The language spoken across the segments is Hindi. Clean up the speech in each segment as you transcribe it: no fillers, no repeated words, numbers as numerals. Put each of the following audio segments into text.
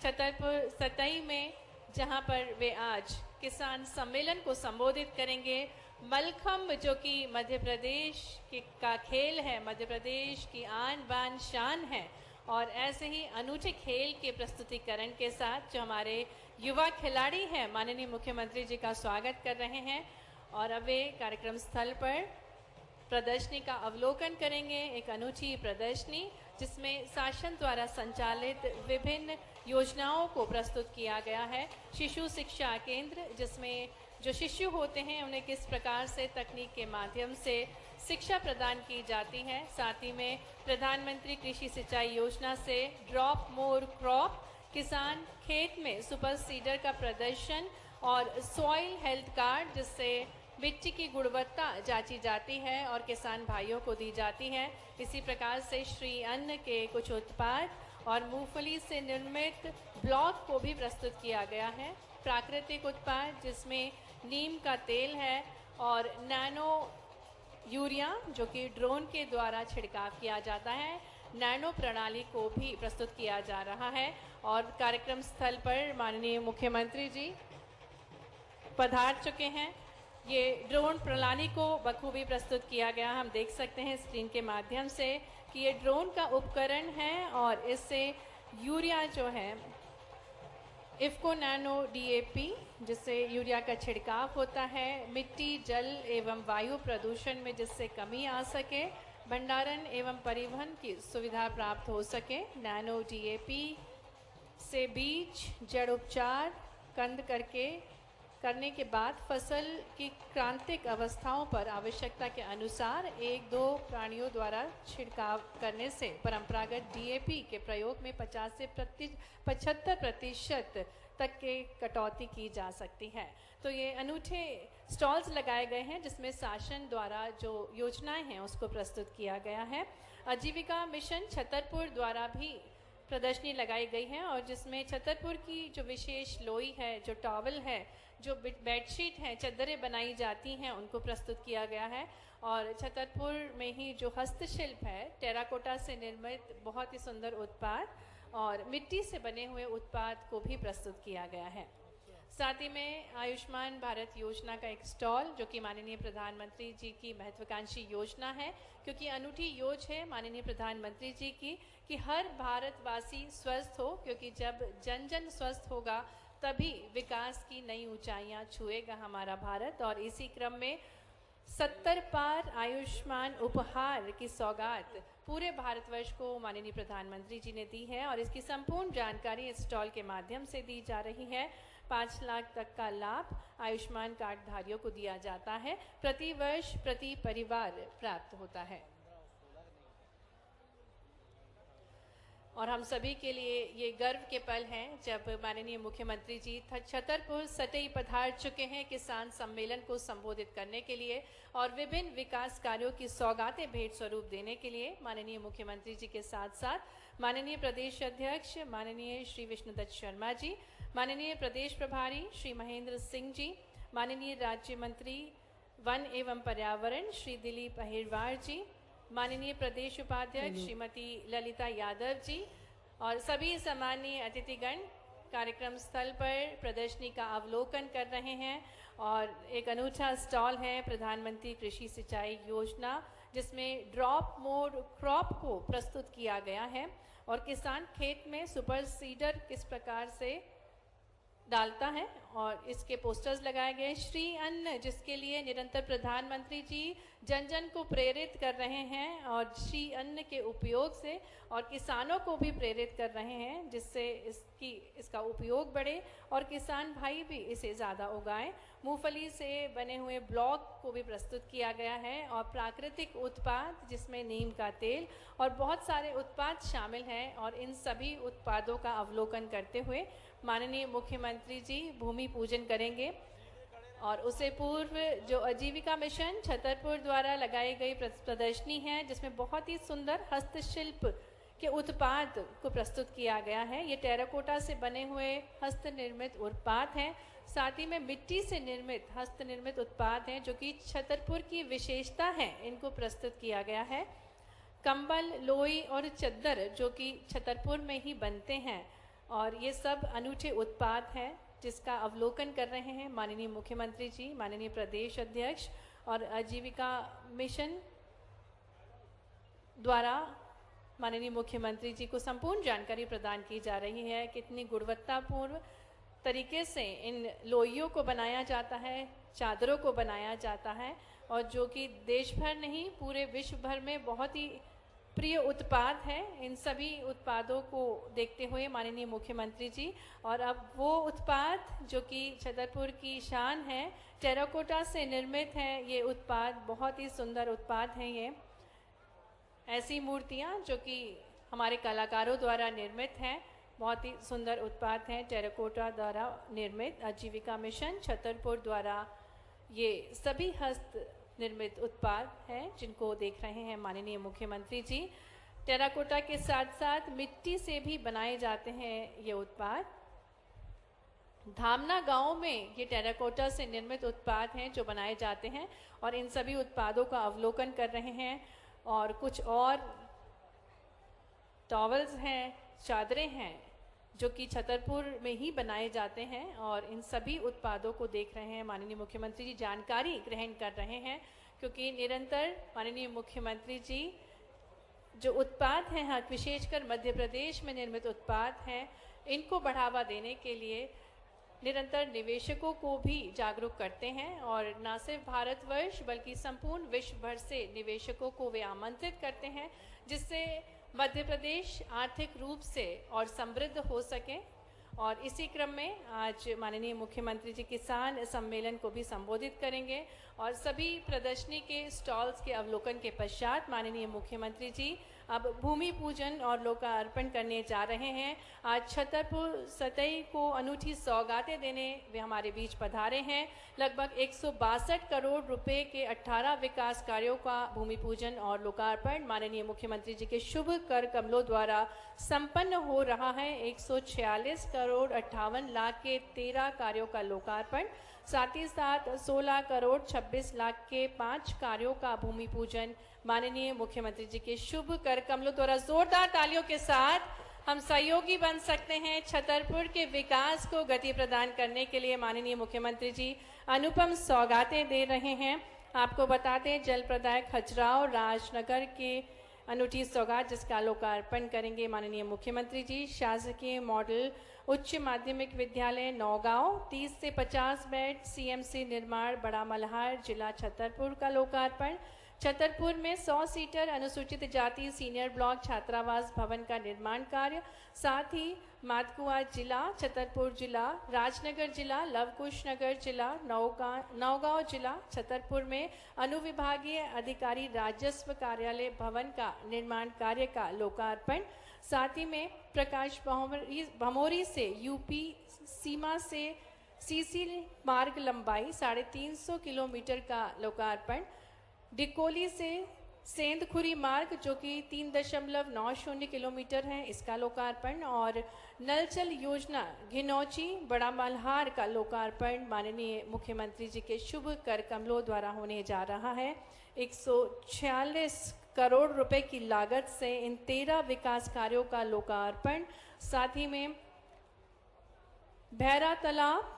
छतरपुर सतई में, जहां पर वे आज किसान सम्मेलन को संबोधित करेंगे। मलखम्ब जो कि मध्य प्रदेश का खेल है, मध्य प्रदेश की आन बान शान है, और ऐसे ही अनूठे खेल के प्रस्तुतिकरण के साथ जो हमारे युवा खिलाड़ी हैं, माननीय मुख्यमंत्री जी का स्वागत कर रहे हैं। और अब वे कार्यक्रम स्थल पर प्रदर्शनी का अवलोकन करेंगे। एक अनूठी प्रदर्शनी जिसमें शासन द्वारा संचालित विभिन्न योजनाओं को प्रस्तुत किया गया है। शिशु शिक्षा केंद्र, जिसमें जो शिशु होते हैं उन्हें किस प्रकार से तकनीक के माध्यम से शिक्षा प्रदान की जाती है। साथ ही में प्रधानमंत्री कृषि सिंचाई योजना से ड्रॉप मोर क्रॉप, किसान खेत में सुपर सीडर का प्रदर्शन और सॉइल हेल्थ कार्ड, जिससे मिट्टी की गुणवत्ता जांची जाती है और किसान भाइयों को दी जाती है। इसी प्रकार से श्री अन्न के कुछ उत्पाद और मूंगफली से निर्मित ब्लॉक को भी प्रस्तुत किया गया है। प्राकृतिक उत्पाद जिसमें नीम का तेल है और नैनो यूरिया जो कि ड्रोन के द्वारा छिड़काव किया जाता है, नैनो प्रणाली को भी प्रस्तुत किया जा रहा है। और कार्यक्रम स्थल पर माननीय मुख्यमंत्री जी पधार चुके हैं। ये ड्रोन प्रणाली को बखूबी प्रस्तुत किया गया, हम देख सकते हैं स्क्रीन के माध्यम से कि ये ड्रोन का उपकरण है और इससे यूरिया जो है इफ्को नैनो DAP, जिससे यूरिया का छिड़काव होता है, मिट्टी जल एवं वायु प्रदूषण में जिससे कमी आ सके, भंडारण एवं परिवहन की सुविधा प्राप्त हो सके। नैनो DAP से बीज जड़ उपचार कंद करने के बाद फसल की क्रांतिक अवस्थाओं पर आवश्यकता के अनुसार 1-2 प्राणियों द्वारा छिड़काव करने से परंपरागत DAP के प्रयोग में 50 से 75% तक के कटौती की जा सकती है। तो ये अनूठे स्टॉल्स लगाए गए हैं जिसमें शासन द्वारा जो योजनाएं हैं उसको प्रस्तुत किया गया है। आजीविका मिशन छतरपुर द्वारा भी प्रदर्शनी लगाई गई है और जिसमें छतरपुर की जो विशेष लोई है, जो टॉवल है, जो बेडशीट है, चद्दरें बनाई जाती हैं, उनको प्रस्तुत किया गया है। और छतरपुर में ही जो हस्तशिल्प है, टेराकोटा से निर्मित बहुत ही सुंदर उत्पाद और मिट्टी से बने हुए उत्पाद को भी प्रस्तुत किया गया है। साथ ही में आयुष्मान भारत योजना का एक स्टॉल जो कि माननीय प्रधानमंत्री जी की महत्वाकांक्षी योजना है, क्योंकि अनूठी योजना है माननीय प्रधानमंत्री जी की कि हर भारतवासी स्वस्थ हो, क्योंकि जब जन जन स्वस्थ होगा तभी विकास की नई ऊंचाइयां छुएगा हमारा भारत। और इसी क्रम में 70 पार आयुष्मान उपहार की सौगात पूरे भारतवर्ष को माननीय प्रधानमंत्री जी ने दी है और इसकी संपूर्ण जानकारी इस स्टॉल के माध्यम से दी जा रही है। 5 लाख तक का लाभ आयुष्मान कार्ड धारियों को दिया जाता है, प्रति वर्ष प्रति परिवार प्राप्त होता है। और हम सभी के लिए ये गर्व के पल हैं जब माननीय मुख्यमंत्री जी छतरपुर सतई पधार चुके हैं किसान सम्मेलन को संबोधित करने के लिए और विभिन्न विकास कार्यों की सौगातें भेंट स्वरूप देने के लिए। माननीय मुख्यमंत्री जी के साथ साथ माननीय प्रदेश अध्यक्ष माननीय श्री विष्णुदत्त शर्मा जी, माननीय प्रदेश प्रभारी श्री महेंद्र सिंह जी, माननीय राज्य मंत्री वन एवं पर्यावरण श्री दिलीप अहिरवार जी, माननीय प्रदेश उपाध्यक्ष श्रीमती ललिता यादव जी और सभी सम्मानीय अतिथिगण कार्यक्रम स्थल पर प्रदर्शनी का अवलोकन कर रहे हैं। और एक अनूठा स्टॉल है प्रधानमंत्री कृषि सिंचाई योजना, जिसमें ड्रॉप मोर क्रॉप को प्रस्तुत किया गया है और किसान खेत में सुपर सीडर किस प्रकार से डालता है और इसके पोस्टर्स लगाए गए। श्री अन्न, जिसके लिए निरंतर प्रधानमंत्री जी जन जन को प्रेरित कर रहे हैं और श्री अन्न के उपयोग से और किसानों को भी प्रेरित कर रहे हैं, जिससे इसका उपयोग बढ़े और किसान भाई भी इसे ज़्यादा उगाएं। मूंगफली से बने हुए ब्लॉक को भी प्रस्तुत किया गया है और प्राकृतिक उत्पाद जिसमें नीम का तेल और बहुत सारे उत्पाद शामिल हैं। और इन सभी उत्पादों का अवलोकन करते हुए माननीय मुख्यमंत्री जी भूमि पूजन करेंगे। और उससे पूर्व जो आजीविका मिशन छतरपुर द्वारा लगाई गई प्रदर्शनी है, जिसमें बहुत ही सुंदर हस्तशिल्प के उत्पाद को प्रस्तुत किया गया है। ये टेराकोटा से बने हुए हस्त निर्मित उत्पाद हैं, साथ ही में मिट्टी से निर्मित हस्त निर्मित उत्पाद हैं जो कि छतरपुर की विशेषता है, इनको प्रस्तुत किया गया है। कंबल, लोई और चद्दर जो कि छतरपुर में ही बनते हैं और ये सब अनूठे उत्पाद हैं जिसका अवलोकन कर रहे हैं माननीय मुख्यमंत्री जी, माननीय प्रदेश अध्यक्ष और आजीविका मिशन द्वारा माननीय मुख्यमंत्री जी को संपूर्ण जानकारी प्रदान की जा रही है। कितनी गुणवत्तापूर्ण तरीके से इन लोइयों को बनाया जाता है, चादरों को बनाया जाता है, और जो कि देश भर नहीं पूरे विश्व भर में बहुत ही प्रिय उत्पाद है। इन सभी उत्पादों को देखते हुए माननीय मुख्यमंत्री जी, और अब वो उत्पाद जो कि छतरपुर की शान है, टेराकोटा से निर्मित है ये उत्पाद, बहुत ही सुंदर उत्पाद हैं ये। ऐसी मूर्तियाँ जो कि हमारे कलाकारों द्वारा निर्मित हैं, बहुत ही सुंदर उत्पाद हैं टेराकोटा द्वारा निर्मित। आजीविका मिशन छतरपुर द्वारा ये सभी हस्त निर्मित उत्पाद हैं जिनको देख रहे हैं माननीय मुख्यमंत्री जी। टेराकोटा के साथ साथ मिट्टी से भी बनाए जाते हैं ये उत्पाद। धामना गांव में ये टेराकोटा से निर्मित उत्पाद हैं जो बनाए जाते हैं, और इन सभी उत्पादों का अवलोकन कर रहे हैं। और कुछ और टॉवल्स हैं, चादरें हैं जो कि छतरपुर में ही बनाए जाते हैं, और इन सभी उत्पादों को देख रहे हैं माननीय मुख्यमंत्री जी, जानकारी ग्रहण कर रहे हैं, क्योंकि निरंतर माननीय मुख्यमंत्री जी जो उत्पाद हैं, विशेषकर मध्य प्रदेश में निर्मित उत्पाद हैं, इनको बढ़ावा देने के लिए निरंतर निवेशकों को भी जागरूक करते हैं, और न सिर्फ भारतवर्ष बल्कि संपूर्ण विश्व भर से निवेशकों को वे आमंत्रित करते हैं, जिससे मध्य प्रदेश आर्थिक रूप से और समृद्ध हो सके। और इसी क्रम में आज माननीय मुख्यमंत्री जी किसान सम्मेलन को भी संबोधित करेंगे, और सभी प्रदर्शनी के स्टॉल्स के अवलोकन के पश्चात माननीय मुख्यमंत्री जी अब भूमि पूजन और लोकार्पण करने जा रहे हैं। आज छतरपुर सतई को अनूठी सौगातें देने वे हमारे बीच पधारे हैं। लगभग 162 करोड़ रुपए के 18 विकास कार्यों का भूमि पूजन और लोकार्पण माननीय मुख्यमंत्री जी के शुभ कर कमलों द्वारा संपन्न हो रहा है। 146 करोड़ 58 लाख के 13 कार्यों का लोकार्पण, साथ ही साथ 16 करोड़ 26 लाख के 5 कार्यों का भूमि पूजन माननीय मुख्यमंत्री जी के शुभ कर कमलों द्वारा। जोरदार तालियों के साथ हम सहयोगी बन सकते हैं छतरपुर के विकास को गति प्रदान करने के लिए। माननीय मुख्यमंत्री जी अनुपम सौगातें दे रहे हैं। आपको बताते हैं जलप्रदाय खजुराहो राजनगर के अनूठी सौगात जिसका लोकार्पण करेंगे माननीय मुख्यमंत्री जी। शासकीय मॉडल उच्च माध्यमिक विद्यालय नौगांव 30 से 50 बेड सीएमसी निर्माण बड़ा मल्हार जिला छतरपुर का लोकार्पण। छतरपुर में 100 सीटर अनुसूचित जाति सीनियर ब्लॉक छात्रावास भवन का निर्माण कार्य, साथ ही मातकुआ जिला, छतरपुर जिला, राजनगर जिला, लवकुश नगर जिला, नौगांव जिला छतरपुर में अनुविभागीय अधिकारी राजस्व कार्यालय भवन का निर्माण कार्य का लोकार्पण। साथ ही में प्रकाश भमोरी से यूपी सीमा से सीसी मार्ग लंबाई 350 किलोमीटर का लोकार्पण। डिकोली से सेंधखुरी मार्ग जो कि 3.90 किलोमीटर है इसका लोकार्पण, और नलचल योजना घिनौची बड़ा मल्हार का लोकार्पण माननीय मुख्यमंत्री जी के शुभ कर कमलों द्वारा होने जा रहा है। 146 करोड़ रुपए की लागत से इन 13 विकास कार्यों का लोकार्पण। साथ ही में भैरा तालाब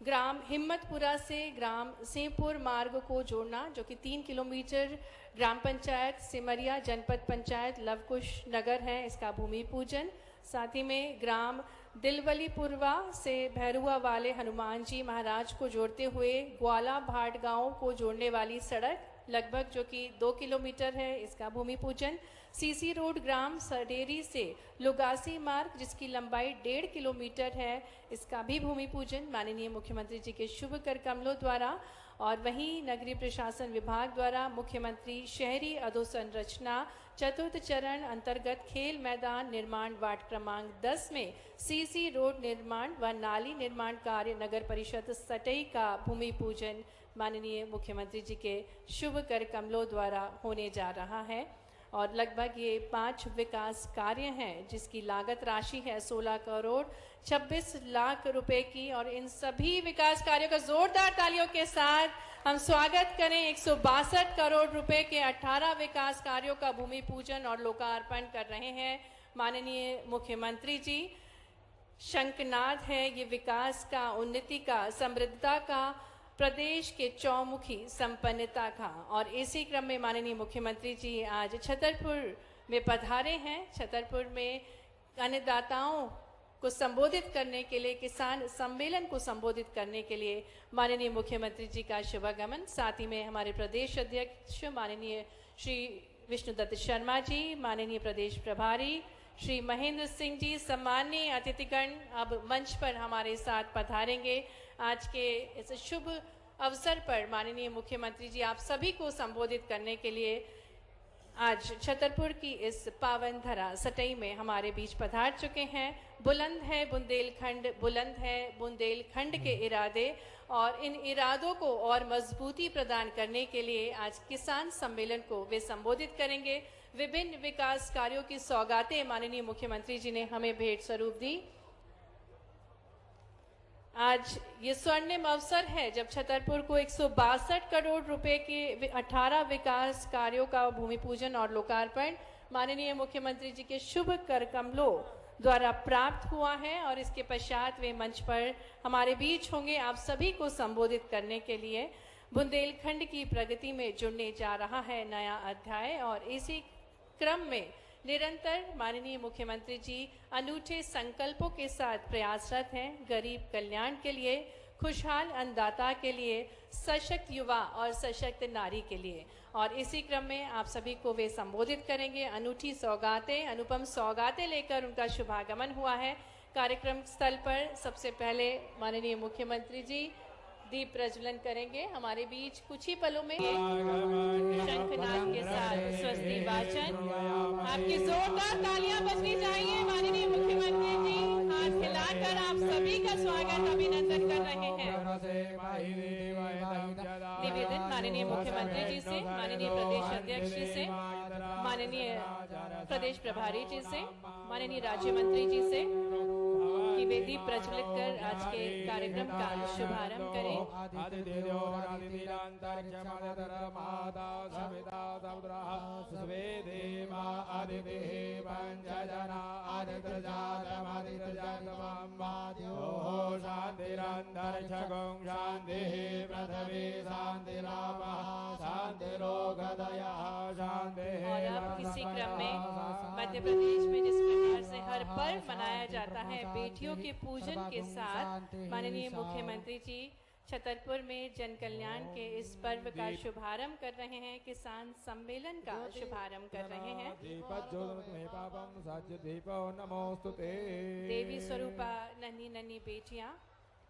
ग्राम हिम्मतपुरा से ग्राम सिंहपुर मार्ग को जोड़ना जो कि 3 किलोमीटर ग्राम पंचायत सिमरिया जनपद पंचायत लवकुश नगर है, इसका भूमि पूजन। साथ ही में ग्राम दिलवलीपुरवा से भैरुआ वाले हनुमान जी महाराज को जोड़ते हुए ग्वाला भाट गांव को जोड़ने वाली सड़क लगभग जो कि 2 किलोमीटर है, इसका भूमि पूजन। सीसी रोड ग्राम सडेरी से लुगासी मार्ग जिसकी लंबाई 1.5 किलोमीटर है, इसका भी भूमि पूजन माननीय मुख्यमंत्री जी के शुभ कर कमलों द्वारा। और वहीं नगरीय प्रशासन विभाग द्वारा मुख्यमंत्री शहरी अधोसंरचना चतुर्थ चरण अंतर्गत खेल मैदान निर्माण वार्ड क्रमांक 10 में सीसी रोड निर्माण व नाली निर्माण कार्य नगर परिषद सटई का भूमि पूजन माननीय मुख्यमंत्री जी के शुभ कर कमलों द्वारा होने जा रहा है। और लगभग ये 5 विकास कार्य हैं जिसकी लागत राशि है 16 करोड़ 26 लाख रुपए की, और इन सभी विकास कार्यों का जोरदार तालियों के साथ हम स्वागत करें। 162 करोड़ रुपए के 18 विकास कार्यों का भूमि पूजन और लोकार्पण कर रहे हैं माननीय मुख्यमंत्री जी। शंखनाद है, ये विकास का, उन्नति का, समृद्धता का, प्रदेश के चौमुखी संपन्नता का। और इसी क्रम में माननीय मुख्यमंत्री जी आज छतरपुर में पधारे हैं। छतरपुर में अन्नदाताओं को संबोधित करने के लिए, किसान सम्मेलन को संबोधित करने के लिए माननीय मुख्यमंत्री जी का शुभागमन। साथ ही में हमारे प्रदेश अध्यक्ष माननीय श्री विष्णुदत्त शर्मा जी, माननीय प्रदेश प्रभारी श्री महेंद्र सिंह जी, सम्माननीय अतिथिगण अब मंच पर हमारे साथ पधारेंगे। आज के इस शुभ अवसर पर माननीय मुख्यमंत्री जी आप सभी को संबोधित करने के लिए आज छतरपुर की इस पावन धरा सटई में हमारे बीच पधार चुके हैं। बुलंद है बुंदेलखंड, बुलंद है बुंदेलखंड के इरादे, और इन इरादों को और मजबूती प्रदान करने के लिए आज किसान सम्मेलन को वे संबोधित करेंगे। विभिन्न विकास कार्यों की सौगातें माननीय मुख्यमंत्री जी ने हमें भेंट स्वरूप दी। आज ये स्वर्णिम अवसर है जब छतरपुर को 162 करोड़ रुपए के 18 विकास कार्यों का भूमि पूजन और लोकार्पण माननीय मुख्यमंत्री जी के शुभ कर कमलों द्वारा प्राप्त हुआ है। और इसके पश्चात वे मंच पर हमारे बीच होंगे आप सभी को संबोधित करने के लिए। बुंदेलखंड की प्रगति में जुड़ने जा रहा है नया अध्याय, और इसी क्रम में निरंतर माननीय मुख्यमंत्री जी अनूठे संकल्पों के साथ प्रयासरत हैं। गरीब कल्याण के लिए, खुशहाल अन्नदाता के लिए, सशक्त युवा और सशक्त नारी के लिए। और इसी क्रम में आप सभी को वे संबोधित करेंगे। अनूठी सौगातें, अनुपम सौगातें लेकर उनका शुभागमन हुआ है। कार्यक्रम स्थल पर सबसे पहले माननीय मुख्यमंत्री जी दीप प्रज्वलन करेंगे। हमारे बीच कुछ ही पलों में शंखनाद के साथ स्वस्ति वाचन। आपकी जोरदार तालियां बजनी चाहिए। माननीय मुख्यमंत्री जी हाथ हिलाकर आप सभी का स्वागत अभिनंदन कर रहे हैं। निवेदन माननीय मुख्यमंत्री जी से, माननीय प्रदेश अध्यक्ष जी से, माननीय प्रदेश प्रभारी जी से, माननीय राज्य मंत्री जी से कि वे दीप प्रज्वलित कर आज के कार्यक्रम का शुभारंभ करें। और अब इसी क्रम में मध्य प्रदेश में जिस प्रकार से हर पर्व मनाया जाता है बेटियों के पूजन के साथ, माननीय मुख्यमंत्री जी छतरपुर में जन कल्याण के इस पर्व का शुभारंभ कर रहे हैं, किसान सम्मेलन का शुभारंभ कर रहे हैं। देवी स्वरूपा नन्ही नन्ही बेटियां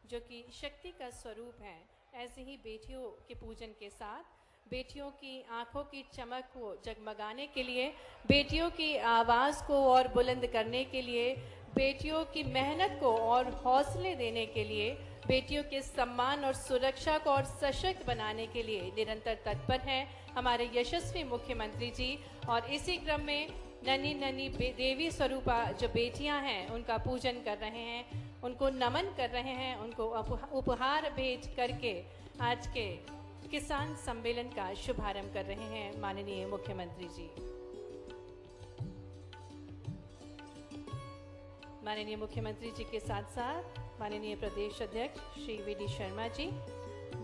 जो कि शक्ति का स्वरूप है, ऐसे ही बेटियों के पूजन के साथ बेटियों की आंखों की चमक को जगमगाने के लिए, बेटियों की आवाज़ को और बुलंद करने के लिए, बेटियों की मेहनत को और हौसले देने के लिए, बेटियों के सम्मान और सुरक्षा को और सशक्त बनाने के लिए निरंतर तत्पर हैं हमारे यशस्वी मुख्यमंत्री जी। और इसी क्रम में नन्ही नन्ही देवी स्वरूपा जो बेटियां हैं उनका पूजन कर रहे हैं, उनको नमन कर रहे हैं, उनको उपहार भेज करके आज के किसान सम्मेलन का शुभारंभ कर रहे हैं माननीय मुख्यमंत्री जी। माननीय मुख्यमंत्री जी के साथ साथ माननीय प्रदेश अध्यक्ष श्री वी डी शर्मा जी,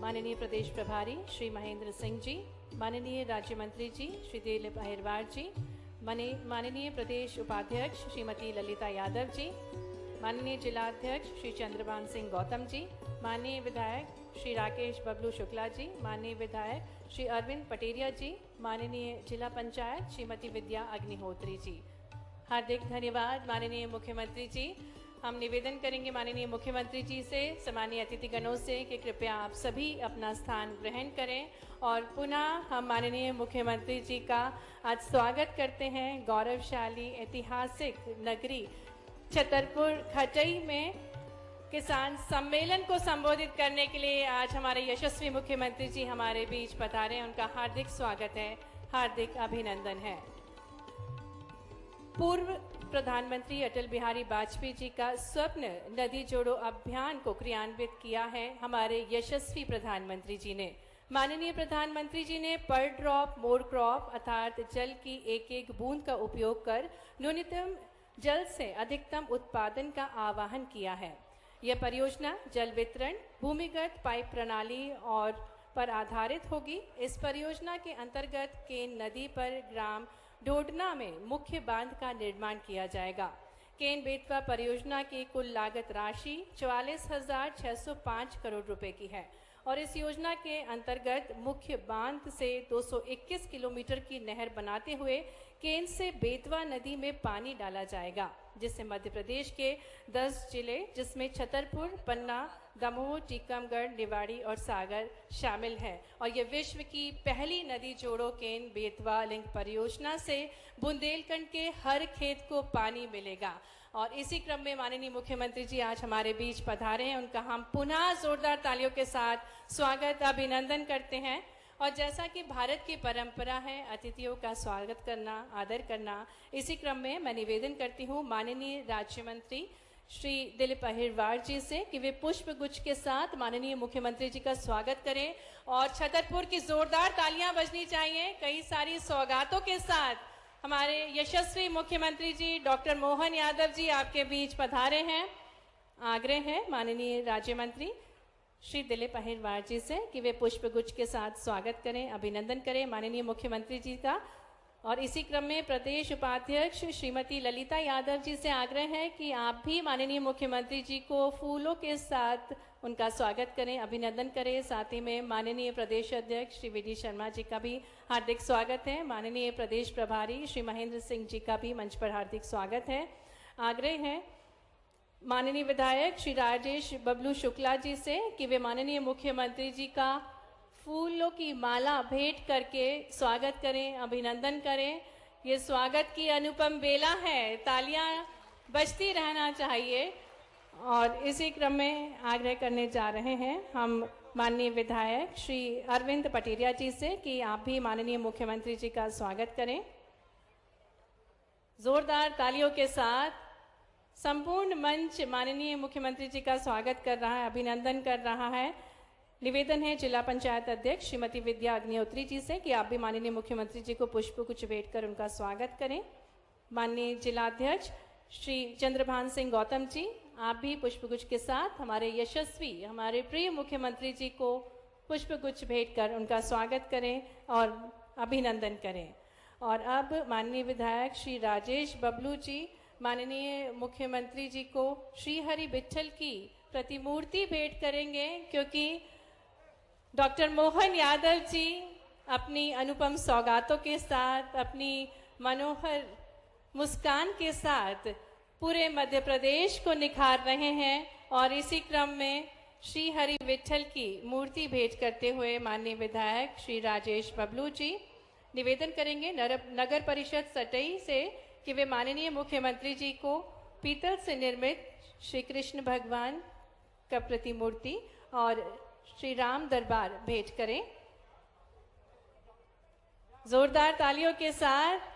माननीय प्रदेश प्रभारी श्री महेंद्र सिंह जी, माननीय राज्य मंत्री जी श्री दिलीप अहिरवार जी, माननीय प्रदेश उपाध्यक्ष श्रीमती ललिता यादव जी, माननीय जिलाध्यक्ष श्री चंद्रभान सिंह गौतम जी, माननीय विधायक श्री राकेश बबलू शुक्ला जी, माननीय विधायक श्री अरविंद पटेरिया जी, माननीय जिला पंचायत श्रीमती विद्या अग्निहोत्री जी, हार्दिक धन्यवाद माननीय मुख्यमंत्री जी। हम निवेदन करेंगे माननीय मुख्यमंत्री जी से, सम्मानीय अतिथिगणों से कि कृपया आप सभी अपना स्थान ग्रहण करें। और पुनः हम माननीय मुख्यमंत्री जी का आज स्वागत करते हैं गौरवशाली ऐतिहासिक नगरी छतरपुर खटई में किसान सम्मेलन को संबोधित करने के लिए आज हमारे यशस्वी मुख्यमंत्री जी हमारे बीच पधारे। उनका हार्दिक स्वागत है, हार्दिक अभिनंदन है। पूर्व प्रधानमंत्री अटल बिहारी वाजपेयी जी का स्वप्न नदी जोड़ो अभियान को क्रियान्वित किया है हमारे यशस्वी प्रधानमंत्री जी ने। माननीय प्रधानमंत्री जी ने पर ड्रॉप मोर क्रॉप अर्थात जल की एक एक बूंद का उपयोग कर न्यूनतम जल से अधिकतम उत्पादन का आह्वान किया है। यह परियोजना जल वितरण, भूमिगत पाइप प्रणाली और पर आधारित होगी। इस परियोजना के अंतर्गत केन नदी पर ग्राम ढोडना में मुख्य बांध का निर्माण किया जाएगा। केन बेतवा परियोजना की कुल लागत राशि 44,605 करोड़ रुपए की है और इस योजना के अंतर्गत मुख्य बांध से 221 किलोमीटर की नहर बनाते हुए केन से बेतवा नदी में पानी डाला जाएगा, जिससे मध्य प्रदेश के 10 जिले जिसमें छतरपुर, पन्ना, दमोह, टीकमगढ़, निवाड़ी और सागर शामिल है और यह विश्व की पहली नदी जोड़ो केन बेतवा लिंक परियोजना से बुंदेलखंड के हर खेत को पानी मिलेगा। और इसी क्रम में माननीय मुख्यमंत्री जी आज हमारे बीच पधारे हैं, उनका हम पुनः जोरदार तालियों के साथ स्वागत अभिनंदन करते हैं। और जैसा कि भारत की परंपरा है अतिथियों का स्वागत करना, आदर करना, इसी क्रम में मैं निवेदन करती हूँ माननीय राज्य मंत्री श्री दिलीप अहिरवार जी से कि वे पुष्प गुच्छ के साथ माननीय मुख्यमंत्री जी का स्वागत करें और छतरपुर की जोरदार तालियां बजनी चाहिए। कई सारी सौगातों के साथ हमारे यशस्वी मुख्यमंत्री जी डॉक्टर मोहन यादव जी आपके बीच पधारे हैं। आग्रह है माननीय राज्य मंत्री श्री दिलीप अहिरवार जी से कि वे पुष्प गुच्छ के साथ स्वागत करें, अभिनंदन करें माननीय मुख्यमंत्री जी का। और इसी क्रम में प्रदेश उपाध्यक्ष श्रीमती ललिता यादव जी से आग्रह है कि आप भी माननीय मुख्यमंत्री जी को फूलों के साथ उनका स्वागत करें, अभिनंदन करें। साथ ही में माननीय प्रदेश अध्यक्ष श्री वी.डी. शर्मा जी का भी हार्दिक स्वागत है। माननीय प्रदेश प्रभारी श्री महेंद्र सिंह जी का भी मंच पर हार्दिक स्वागत है। आग्रह है माननीय विधायक श्री राजेश बबलू शुक्ला जी से कि वे माननीय मुख्यमंत्री जी का फूलों की माला भेंट करके स्वागत करें, अभिनंदन करें। ये स्वागत की अनुपम बेला है, तालियां बजती रहना चाहिए। और इसी क्रम में आग्रह करने जा रहे हैं हम माननीय विधायक श्री अरविंद पटेरिया जी से कि आप भी माननीय मुख्यमंत्री जी का स्वागत करें। जोरदार तालियों के साथ संपूर्ण मंच माननीय मुख्यमंत्री जी का स्वागत कर रहा है, अभिनंदन कर रहा है। निवेदन है जिला पंचायत अध्यक्ष श्रीमती विद्या अग्निहोत्री जी से कि आप भी माननीय मुख्यमंत्री जी को पुष्प गुच्छ भेंट कर उनका स्वागत करें। माननीय जिलाध्यक्ष श्री चंद्रभान सिंह गौतम जी, आप भी पुष्प गुच्छ के साथ हमारे यशस्वी, हमारे प्रिय मुख्यमंत्री जी को पुष्प गुच्छ भेंट कर उनका स्वागत करें और अभिनंदन करें। और अब माननीय विधायक श्री राजेश बबलू जी माननीय मुख्यमंत्री जी को श्री हरि विट्ठल की प्रतिमूर्ति भेंट करेंगे, क्योंकि डॉक्टर मोहन यादव जी अपनी अनुपम सौगातों के साथ, अपनी मनोहर मुस्कान के साथ पूरे मध्य प्रदेश को निखार रहे हैं। और इसी क्रम में श्री हरि विट्ठल की मूर्ति भेंट करते हुए माननीय विधायक श्री राजेश बबलू जी निवेदन करेंगे नगर परिषद सटई से कि वे माननीय मुख्यमंत्री जी को पीतल से निर्मित श्री कृष्ण भगवान का प्रतिमूर्ति और श्री राम दरबार भेंट करें। जोरदार तालियों के साथ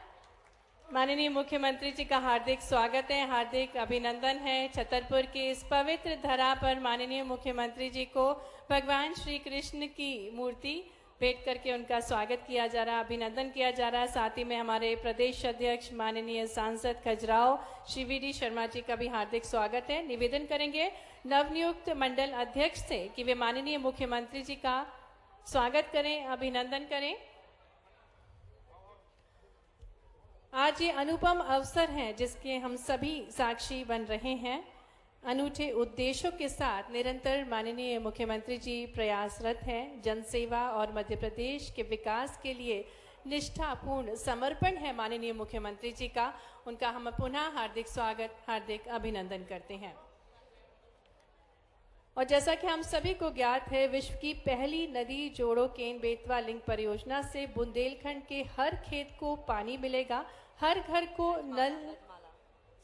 माननीय मुख्यमंत्री जी का हार्दिक स्वागत है, हार्दिक अभिनंदन है। छतरपुर की इस पवित्र धरा पर माननीय मुख्यमंत्री जी को भगवान श्री कृष्ण की मूर्ति भेंट करके उनका स्वागत किया जा रहा है, अभिनंदन किया जा रहा है। साथ ही में हमारे प्रदेश अध्यक्ष माननीय सांसद खजुराहो श्री वी.डी. शर्मा जी का भी हार्दिक स्वागत है। निवेदन करेंगे नवनियुक्त मंडल अध्यक्ष से कि वे माननीय मुख्यमंत्री जी का स्वागत करें, अभिनंदन करें। आज ये अनुपम अवसर है जिसके हम सभी साक्षी बन रहे हैं। अनूठे उद्देश्यों के साथ निरंतर माननीय मुख्यमंत्री जी प्रयासरत हैं। जनसेवा और मध्य प्रदेश के विकास के लिए निष्ठापूर्ण समर्पण है माननीय मुख्यमंत्री जी का। उनका हम पुनः हार्दिक स्वागत, हार्दिक अभिनंदन करते हैं। और जैसा कि हम सभी को ज्ञात है, विश्व की पहली नदी जोड़ो केन बेतवा लिंक परियोजना से बुंदेलखंड के हर खेत को पानी मिलेगा, हर घर को नल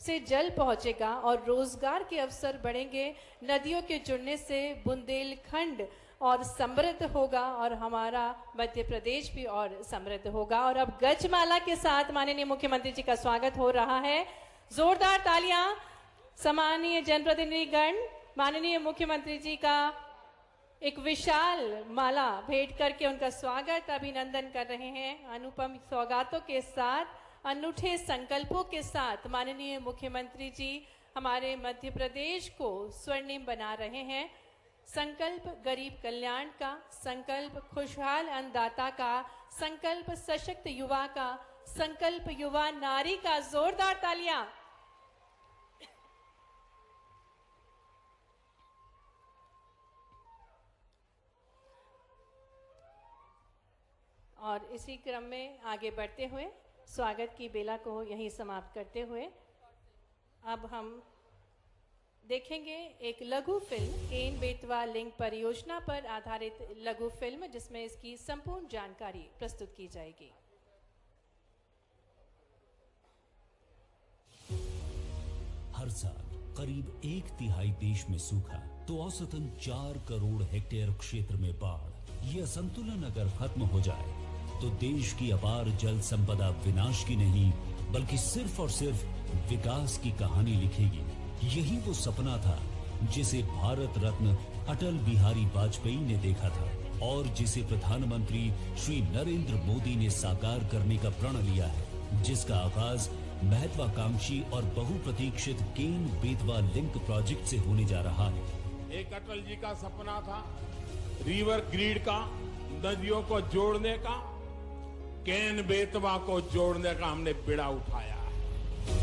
से जल पहुंचेगा और रोजगार के अवसर बढ़ेंगे। नदियों के जुड़ने से बुंदेलखंड और समृद्ध होगा और हमारा मध्य प्रदेश भी और समृद्ध होगा। और अब गजमाला के साथ माननीय मुख्यमंत्री जी का स्वागत हो रहा है। जोरदार तालियां सम्मानीय जनप्रतिनिधिगण माननीय मुख्यमंत्री जी का एक विशाल माला भेंट करके उनका स्वागत, अभिनंदन कर रहे हैं। अनुपम सौगातों के साथ अनूठे संकल्पों के साथ माननीय मुख्यमंत्री जी हमारे मध्य प्रदेश को स्वर्णिम बना रहे हैं। संकल्प गरीब कल्याण का, संकल्प खुशहाल अन्नदाता का, संकल्प सशक्त युवा का, संकल्प युवा नारी का। जोरदार तालियां। और इसी क्रम में आगे बढ़ते हुए स्वागत की बेला को यहीं समाप्त करते हुए अब हम देखेंगे एक लघु फिल्म केन बेतवा लिंक परियोजना पर आधारित लघु फिल्म, जिसमें इसकी संपूर्ण जानकारी प्रस्तुत की जाएगी। हर साल करीब 1/3 देश में सूखा तो औसतन 4 करोड़ हेक्टेयर क्षेत्र में बाढ़। यह संतुलन अगर खत्म हो जाए तो देश की अपार जल संपदा विनाश की नहीं बल्कि सिर्फ और सिर्फ विकास की कहानी लिखेगी। यही वो सपना था जिसे भारत रत्न अटल बिहारी वाजपेयी ने देखा था और जिसे प्रधानमंत्री श्री नरेंद्र मोदी ने साकार करने का प्रण लिया है, जिसका आगाज महत्वाकांक्षी और बहुप्रतीक्षित केन बेतवा लिंक प्रोजेक्ट से होने जा रहा है। एक अटल जी का सपना था रिवर ग्रिड का, नदियों को जोड़ने का। केन बेतवा को जोड़ने का हमने बेड़ा उठाया।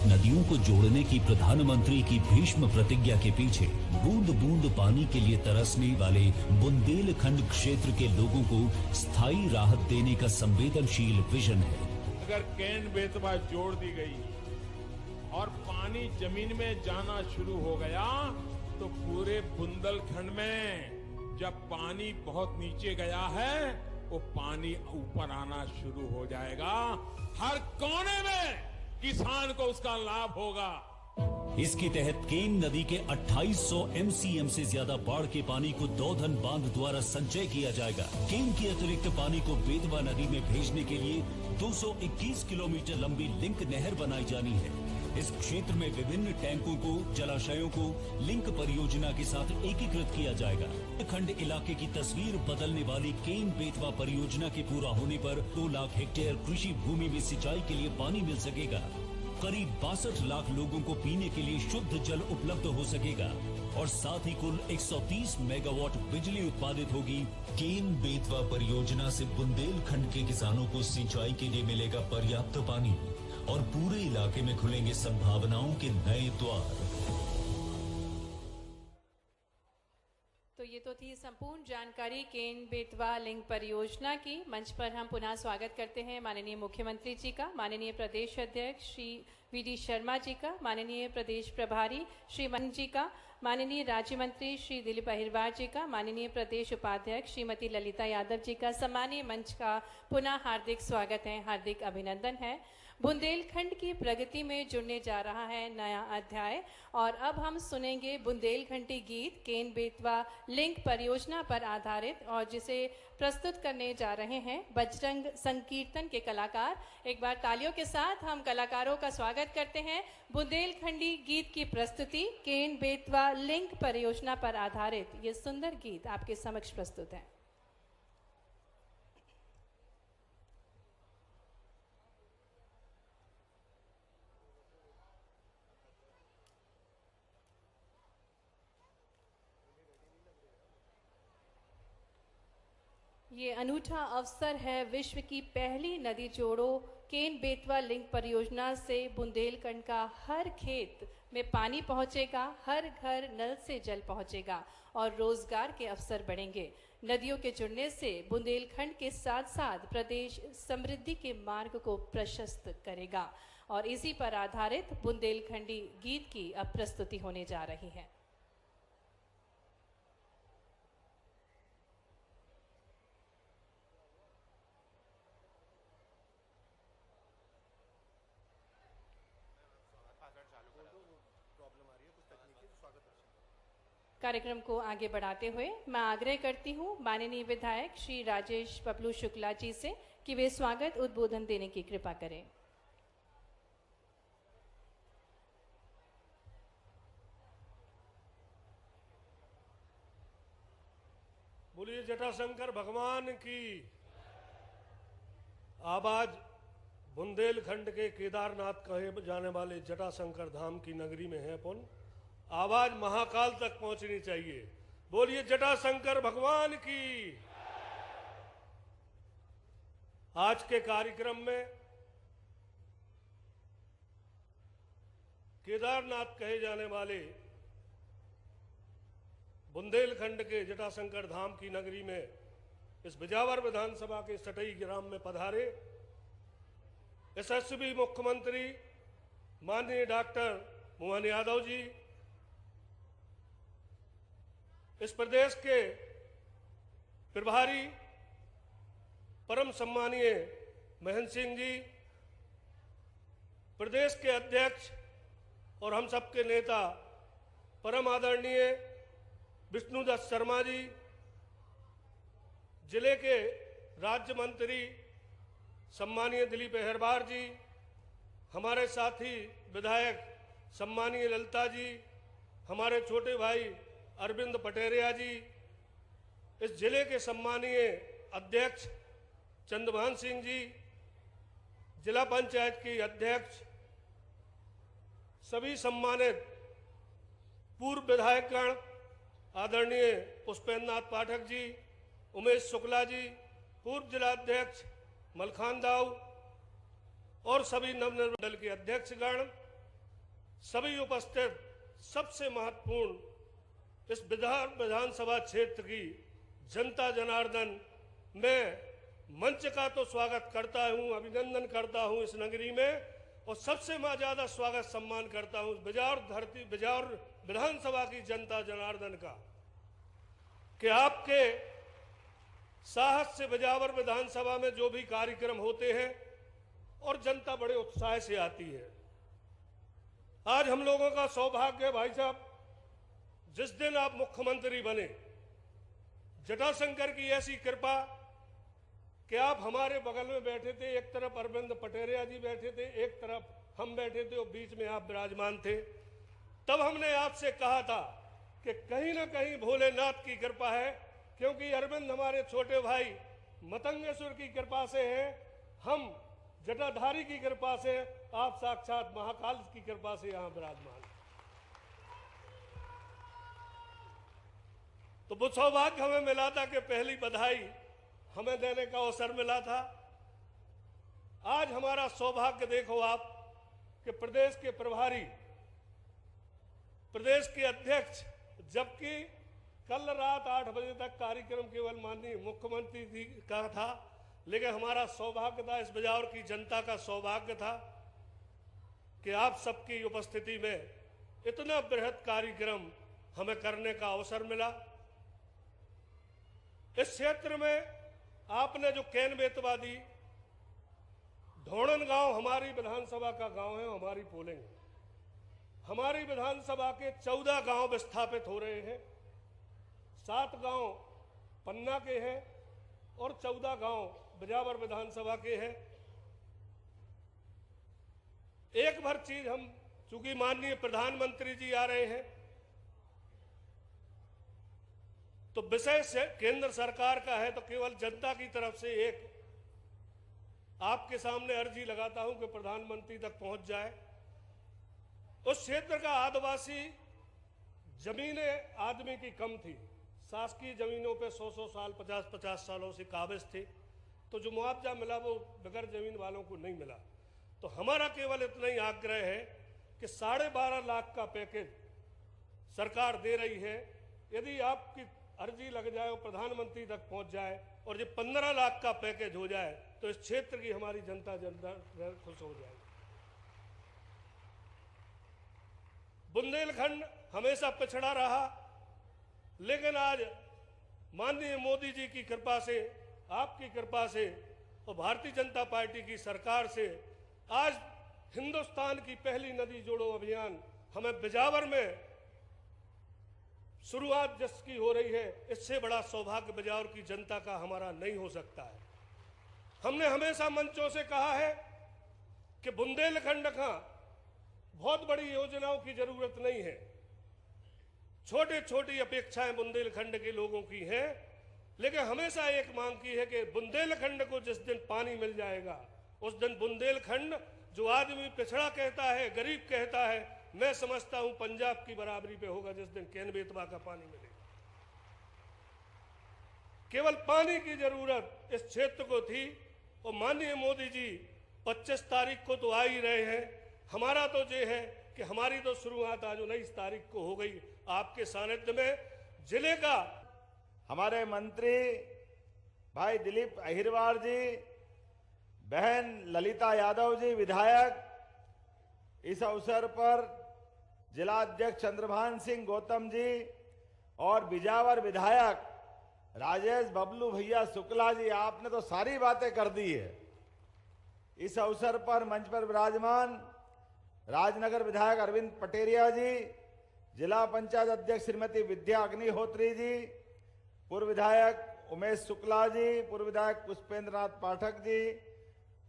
नदियों को जोड़ने की प्रधानमंत्री की भीष्म प्रतिज्ञा के पीछे बूंद बूंद पानी के लिए तरसने वाले बुंदेलखंड क्षेत्र के लोगों को स्थायी राहत देने का संवेदनशील विजन है। अगर केन बेतवा जोड़ दी गई और पानी जमीन में जाना शुरू हो गया तो पूरे बुंदेलखंड में जब पानी बहुत नीचे गया है वो पानी ऊपर आना शुरू हो जाएगा। हर कोने में किसान को उसका लाभ होगा। इसके तहत केन नदी के 2800 MCM से ज्यादा बाढ़ के पानी को दौधन बांध द्वारा संचय किया जाएगा। केन के अतिरिक्त पानी को बेतवा नदी में भेजने के लिए 221 किलोमीटर लंबी लिंक नहर बनाई जानी है। इस क्षेत्र में विभिन्न टैंकों को, जलाशयों को लिंक परियोजना के साथ एकीकृत किया जाएगा। खंड इलाके की तस्वीर बदलने वाली केन बेतवा परियोजना के पूरा होने पर 2 लाख हेक्टेयर कृषि भूमि में सिंचाई के लिए पानी मिल सकेगा। करीब 62 लाख लोगों को पीने के लिए शुद्ध जल उपलब्ध हो सकेगा और साथ ही कुल 130 मेगावाट बिजली उत्पादित होगी। केन बेतवा परियोजना से बुंदेलखंड के किसानों को सिंचाई के लिए मिलेगा पर्याप्त पानी और पूरे इलाके में खुलेंगे संभावनाओं के नए द्वार। तो ये तो थी संपूर्ण जानकारी केन बेतवा लिंक परियोजना की। मंच पर हम पुनः स्वागत करते हैं माननीय मुख्यमंत्री जी का, माननीय प्रदेश अध्यक्ष श्री वी.डी. शर्मा जी का, माननीय प्रदेश प्रभारी श्री मन जी का, माननीय राज्य मंत्री श्री दिलीप अहिरवार जी का, माननीय प्रदेश उपाध्यक्ष श्रीमती ललिता यादव जी का सम्मानीय मंच का पुनः हार्दिक स्वागत है, हार्दिक अभिनंदन है। बुंदेलखंड की प्रगति में जुड़ने जा रहा है नया अध्याय और अब हम सुनेंगे बुंदेलखंडी गीत केन बेतवा लिंक परियोजना पर आधारित और जिसे प्रस्तुत करने जा रहे हैं बजरंग संकीर्तन के कलाकार। एक बार तालियों के साथ हम कलाकारों का स्वागत करते हैं। बुंदेलखंडी गीत की प्रस्तुति केन बेतवा लिंक परियोजना पर आधारित ये सुंदर गीत आपके समक्ष प्रस्तुत है। ये अनूठा अवसर है विश्व की पहली नदी जोड़ो केन बेतवा लिंक परियोजना से बुंदेलखंड का हर खेत में पानी पहुंचेगा, हर घर नल से जल पहुंचेगा और रोजगार के अवसर बढ़ेंगे। नदियों के जुड़ने से बुंदेलखंड के साथ साथ प्रदेश समृद्धि के मार्ग को प्रशस्त करेगा और इसी पर आधारित बुंदेलखंडी गीत की अब प्रस्तुति होने जा रही है। कार्यक्रम को आगे बढ़ाते हुए मैं आग्रह करती हूं माननीय विधायक श्री राजेश बबलू शुक्ला जी से कि वे स्वागत उद्बोधन देने की कृपा करें। बोलिए जटाशंकर भगवान की। अब आज बुंदेलखंड के केदारनाथ कहे जाने वाले जटाशंकर धाम की नगरी में है अपन। आवाज महाकाल तक पहुंचनी चाहिए। बोलिए जटाशंकर भगवान की। आज के कार्यक्रम में केदारनाथ कहे जाने वाले बुंदेलखंड के जटाशंकर धाम की नगरी में इस बिजावर विधानसभा के सटई ग्राम में पधारे यशस्वी मुख्यमंत्री माननीय डॉक्टर मोहन यादव जी, इस प्रदेश के प्रभारी परम सम्मानीय महेंद्र सिंह जी, प्रदेश के अध्यक्ष और हम सबके नेता परम आदरणीय विष्णुदत्त शर्मा जी, जिले के राज्य मंत्री सम्मानीय दिलीप अहरवार जी, हमारे साथी विधायक सम्मानीय ललिता जी, हमारे छोटे भाई अरविंद पटेरिया जी, इस जिले के सम्मानीय अध्यक्ष चंद्रभान सिंह जी, जिला पंचायत की अध्यक्ष, सभी सम्मानित पूर्व विधायकगण आदरणीय पुष्पेंद्र नाथ पाठक जी, उमेश शुक्ला जी, पूर्व जिला अध्यक्ष मलखान दाऊ और सभी नवनिर्वाचित दल के अध्यक्षगण, सभी उपस्थित, सबसे महत्वपूर्ण इस विधानसभा क्षेत्र की जनता जनार्दन, मैं मंच का तो स्वागत करता हूं, अभिनंदन करता हूं इस नगरी में, और सबसे मैं ज्यादा स्वागत सम्मान करता हूं बिजावर विधानसभा की जनता जनार्दन का, कि आपके साहस से बिजावर विधानसभा में जो भी कार्यक्रम होते हैं और जनता बड़े उत्साह से आती है। आज हम लोगों का सौभाग्य है भाई साहब, जिस दिन आप मुख्यमंत्री बने, जटाशंकर की ऐसी कृपा कि आप हमारे बगल में बैठे थे, एक तरफ अरविंद पटेरिया जी बैठे थे, एक तरफ हम बैठे थे और बीच में आप विराजमान थे। तब हमने आपसे कहा था कि कहीं ना कहीं भोलेनाथ की कृपा है, क्योंकि अरविंद हमारे छोटे भाई मतंगेश्वर की कृपा से हैं, हम जटाधारी की कृपा से, आप साक्षात महाकाल की कृपा से यहां विराजमान। तो वो सौभाग्य हमें मिला था कि पहली बधाई हमें देने का अवसर मिला था। आज हमारा सौभाग्य देखो आप कि प्रदेश के प्रभारी, प्रदेश के अध्यक्ष, जबकि कल रात 8 बजे तक कार्यक्रम केवल माननीय मुख्यमंत्री जी का था, लेकिन हमारा सौभाग्य था, इस बिजावर की जनता का सौभाग्य था कि आप सबकी उपस्थिति में इतना बृहद कार्यक्रम हमें करने का अवसर मिला। इस क्षेत्र में आपने जो कैन बेतवा दी, ढोणन गांव हमारी विधानसभा का गांव है, हमारी पोलिंग, हमारी विधानसभा के 14 गांव विस्थापित हो रहे हैं, 7 गांव पन्ना के हैं और 14 गांव बिजावर विधानसभा के हैं। एक भर चीज हम, चूंकि माननीय प्रधानमंत्री जी आ रहे हैं, तो विषय से केंद्र सरकार का है, तो केवल जनता की तरफ से एक आपके सामने अर्जी लगाता हूं कि प्रधानमंत्री तक पहुंच जाए। उस क्षेत्र का आदिवासी जमीनें आदमी की कम थी, शासकीय जमीनों पे 100 साल 50 सालों से काबिज थे, तो जो मुआवजा मिला वो बगैर जमीन वालों को नहीं मिला। तो हमारा केवल इतना ही आग्रह है कि 12.5 लाख का पैकेज सरकार दे रही है, यदि आपकी अर्जी लग जाए और प्रधानमंत्री तक पहुंच जाए और ये 15 लाख का पैकेज हो जाए, तो इस क्षेत्र की हमारी जनता खुश हो जाएगी। बुंदेलखंड हमेशा पिछड़ा रहा, लेकिन आज माननीय मोदी जी की कृपा से, आपकी कृपा से और भारतीय जनता पार्टी की सरकार से आज हिंदुस्तान की पहली नदी जोड़ो अभियान हमें बिजावर में शुरुआत जिसकी हो रही है, इससे बड़ा सौभाग्य बिजावर की जनता का हमारा नहीं हो सकता है। हमने हमेशा मंचों से कहा है कि बुंदेलखंड का बहुत बड़ी योजनाओं की जरूरत नहीं है, छोटी छोटी अपेक्षाएं बुंदेलखंड के लोगों की हैं, लेकिन हमेशा एक मांग की है कि बुंदेलखंड को जिस दिन पानी मिल जाएगा उस दिन बुंदेलखंड जो आदमी पिछड़ा कहता है, गरीब कहता है, मैं समझता हूं पंजाब की बराबरी पे होगा जिस दिन केन बेतवा का पानी मिलेगा। केवल पानी की जरूरत इस क्षेत्र को थी और माननीय मोदी जी 25 तारीख को तो आ ही रहे हैं। हमारा तो ये है कि हमारी तो शुरुआत आज 19 तारीख को हो गई आपके सानिध्य में। जिले का हमारे मंत्री भाई दिलीप अहिरवार जी, बहन ललिता यादव जी विधायक, इस अवसर पर जिला अध्यक्ष चंद्रभान सिंह गौतम जी और बिजावर विधायक राजेश बबलू भैया शुक्ला जी, आपने तो सारी बातें कर दी है। इस अवसर पर मंच पर विराजमान राजनगर विधायक अरविंद पटेरिया जी, जिला पंचायत अध्यक्ष श्रीमती विद्या अग्निहोत्री जी, पूर्व विधायक उमेश शुक्ला जी, पूर्व विधायक पुष्पेंद्र नाथ पाठक जी,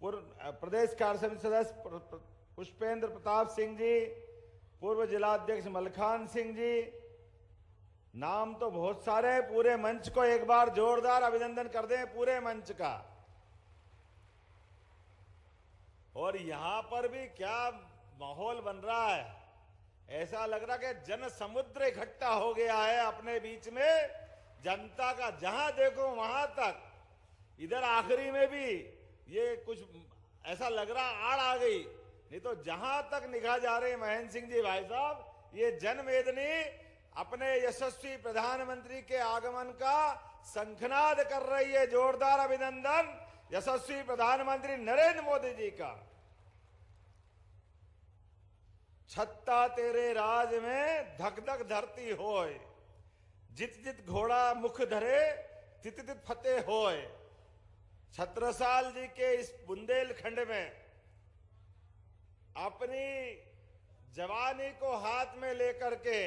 पूर्व प्रदेश कार्य समिति सदस्य पुष्पेंद्र प्रताप सिंह जी, पूर्व जिला अध्यक्ष मलखान सिंह जी, नाम तो बहुत सारे। पूरे मंच को एक बार जोरदार अभिनंदन कर दें, पूरे मंच का। और यहां पर भी क्या माहौल बन रहा है, ऐसा लग रहा कि जन समुद्र इकट्ठा हो गया है अपने बीच में, जनता का जहां देखो वहां तक। इधर आखिरी में भी ये कुछ ऐसा लग रहा आड़ आ गई, नहीं तो जहां तक निगाह जा रही महेंद्र सिंह जी भाई साहब, ये जनमेदनी अपने यशस्वी प्रधानमंत्री के आगमन का शंखनाद कर रही है। जोरदार अभिनंदन यशस्वी प्रधानमंत्री नरेंद्र मोदी जी का। छत्ता तेरे राज में धक धक धरती होय, जित जित घोड़ा मुख धरे तित तित फतेह होय। छत्रसाल जी के इस बुंदेलखंड में अपनी जवानी को हाथ में लेकर के,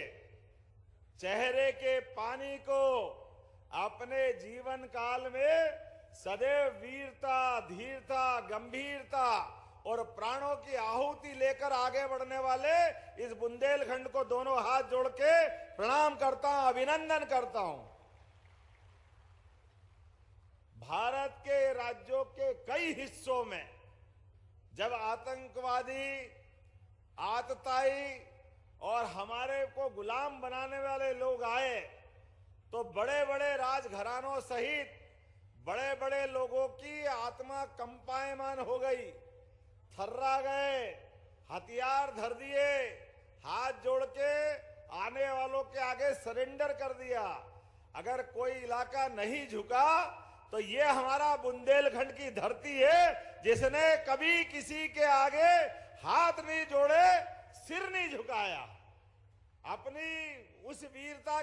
चेहरे के पानी को अपने जीवन काल में सदैव वीरता, धीरता, गंभीरता और प्राणों की आहुति लेकर आगे बढ़ने वाले इस बुंदेलखंड को दोनों हाथ जोड़ के प्रणाम करता हूं, अभिनंदन करता हूं। भारत के राज्यों के कई हिस्सों में जब आतंकवादी, आतताई और हमारे को गुलाम बनाने वाले लोग आए, तो बड़े बड़े राजघरानों सहित बड़े बड़े लोगों की आत्मा कंपायमान हो गई, थर्रा गए, हथियार धर दिए, हाथ जोड़ के आने वालों के आगे सरेंडर कर दिया। अगर कोई इलाका नहीं झुका तो ये हमारा बुंदेलखंड की धरती है, जिसने कभी किसी के आगे हाथ नहीं जोड़े, सिर नहीं झुकाया। अपनी उस वीरता।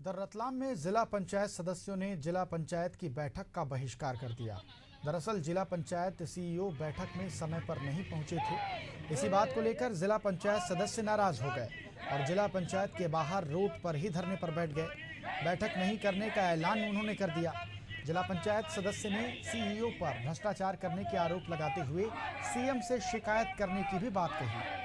इधर रतलाम में जिला पंचायत सदस्यों ने जिला पंचायत की बैठक का बहिष्कार कर दिया। दरअसल जिला पंचायत सीईओ बैठक में समय पर नहीं पहुंचे थे। इसी बात को लेकर जिला पंचायत सदस्य नाराज हो गए और जिला पंचायत के बाहर रोड पर ही धरने पर बैठ गए। बैठक नहीं करने का ऐलान उन्होंने कर दिया। जिला पंचायत सदस्य ने सीईओ पर भ्रष्टाचार करने के आरोप लगाते हुए सीएम से शिकायत करने की भी बात कही।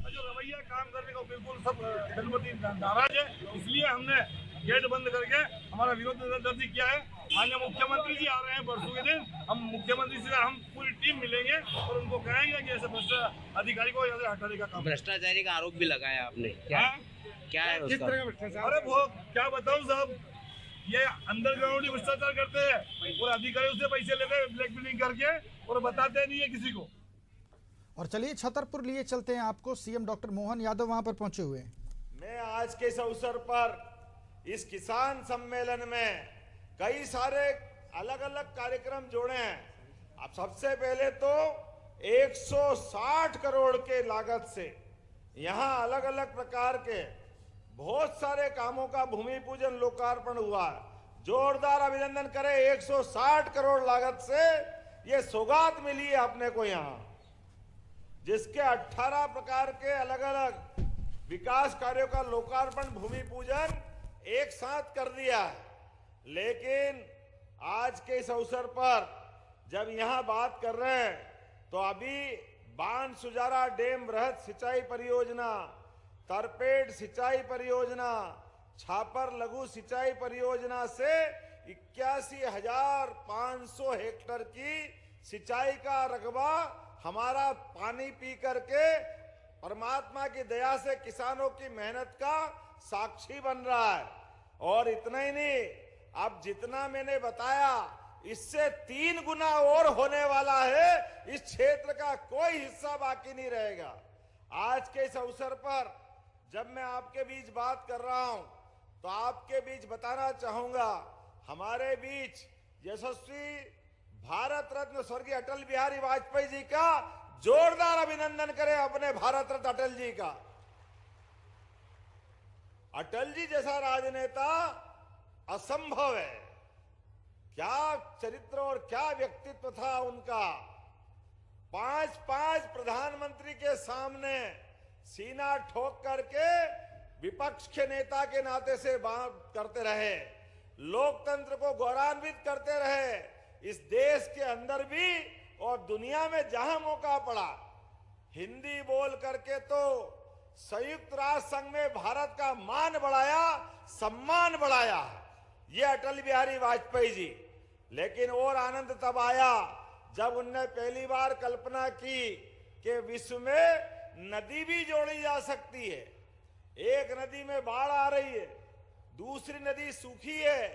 जो रवैया काम करने का बिल्कुल सब जनमति नाराज है, इसलिए हमने गेट बंद करके हमारा विरोध दर्ज किया है। माननीय मुख्यमंत्री जी आ रहे हैं परसों के दिन, हम मुख्यमंत्री से हम पूरी टीम मिलेंगे और उनको कहेंगे कि ऐसे भ्रष्ट अधिकारी को यहाँ से हटाने का काम। भ्रष्टाचारी का आरोप भी लगाया आपने, क्या है किस तरह का भ्रष्टाचार? अरे वो क्या बताऊँ साहब, ये अंडरग्राउंड ही भ्रष्टाचार करते हैं और अधिकारियों से पैसे लेते हैं ब्लैकमेलिंग करके और बताते नहीं है किसी को। और चलिए छतरपुर लिए चलते हैं आपको, सीएम डॉक्टर मोहन यादव वहां पर पहुंचे हुए हैं। मैं आज के इस अवसर पर इस किसान सम्मेलन में कई सारे अलग अलग कार्यक्रम जोड़े हैं। अब सबसे पहले तो 160 करोड़ के लागत से यहां अलग अलग प्रकार के बहुत सारे कामों का भूमि पूजन लोकार्पण हुआ। जोरदार अभिनंदन करें, 160 करोड़ लागत से ये सौगात मिली है अपने को यहां, जिसके 18 प्रकार के अलग अलग विकास कार्यों का लोकार्पण, भूमि पूजन एक साथ कर दिया है। लेकिन आज के इस अवसर पर जब यहां बात कर रहे हैं तो अभी बांध सुजारा डैम बृहद सिंचाई परियोजना, तरपेट सिंचाई परियोजना, छापर लघु सिंचाई परियोजना से 81,500 हेक्टेयर की सिंचाई का रकबा हमारा पानी पी करके परमात्मा की दया से किसानों की मेहनत का साक्षी बन रहा है। और इतना ही नहीं, अब जितना मैंने बताया इससे 3 गुना और होने वाला है। इस क्षेत्र का कोई हिस्सा बाकी नहीं रहेगा। आज के इस अवसर पर जब मैं आपके बीच बात कर रहा हूं तो आपके बीच बताना चाहूंगा, हमारे बीच यशस्वी भारत रत्न स्वर्गीय अटल बिहारी वाजपेयी जी का जोरदार अभिनंदन करें अपने भारत रत्न अटल जी का। अटल जी जैसा राजनेता असंभव है। क्या चरित्र और क्या व्यक्तित्व था उनका। 5 प्रधानमंत्री के सामने सीना ठोक करके विपक्ष के नेता के नाते से बात करते रहे, लोकतंत्र को गौरवान्वित करते रहे। इस देश के अंदर भी और दुनिया में जहां मौका पड़ा हिंदी बोल करके तो संयुक्त राष्ट्र संघ में भारत का मान बढ़ाया, सम्मान बढ़ाया, ये अटल बिहारी वाजपेयी जी। लेकिन और आनंद तब आया जब उनने पहली बार कल्पना की कि विश्व में नदी भी जोड़ी जा सकती है। एक नदी में बाढ़ आ रही है, दूसरी नदी सूखी है,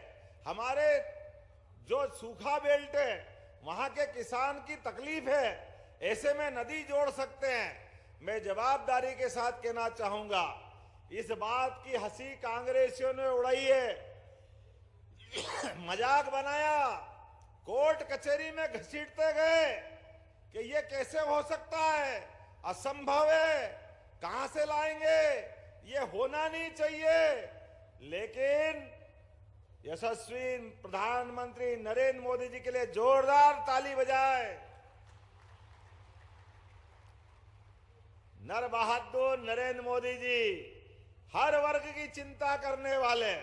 हमारे जो सूखा बेल्ट है वहां के किसान की तकलीफ है, ऐसे में नदी जोड़ सकते हैं। मैं जवाबदारी के साथ कहना चाहूंगा, इस बात की हंसी कांग्रेसियों ने उड़ाई है, मजाक बनाया, कोर्ट कचहरी में घसीटते गए कि ये कैसे हो सकता है, असंभव है, कहां से लाएंगे, ये होना नहीं चाहिए। लेकिन यशस्वी प्रधानमंत्री नरेंद्र मोदी जी के लिए जोरदार ताली बजाए। नर बहादुर नरेंद्र मोदी जी हर वर्ग की चिंता करने वाले,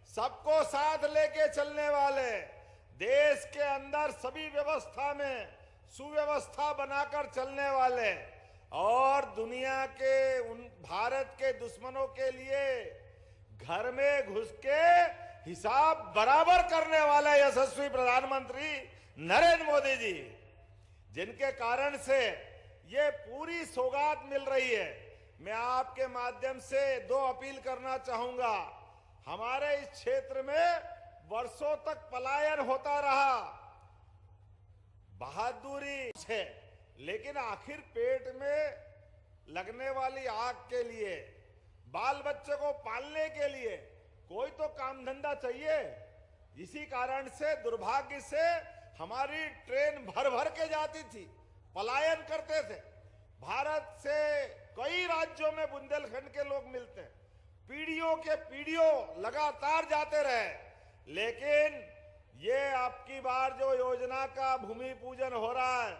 सबको साथ लेके चलने वाले, देश के अंदर सभी व्यवस्था में सुव्यवस्था बनाकर चलने वाले और दुनिया के उन भारत के दुश्मनों के लिए घर में घुस के हिसाब बराबर करने वाले यशस्वी प्रधानमंत्री नरेंद्र मोदी जी, जिनके कारण से ये पूरी सौगात मिल रही है। मैं आपके माध्यम से 2 अपील करना चाहूंगा। हमारे इस क्षेत्र में वर्षों तक पलायन होता रहा, बहादुरी है, लेकिन आखिर पेट में लगने वाली आग के लिए, बाल बच्चे को पालने के लिए कोई तो काम धंधा चाहिए। इसी कारण से दुर्भाग्य से हमारी ट्रेन भर भर के जाती थी, पलायन करते थे। भारत से कई राज्यों में बुंदेलखंड के लोग मिलते हैं, पीढ़ियों के पीढ़ियों लगातार जाते रहे। लेकिन ये आपकी बार जो योजना का भूमि पूजन हो रहा है,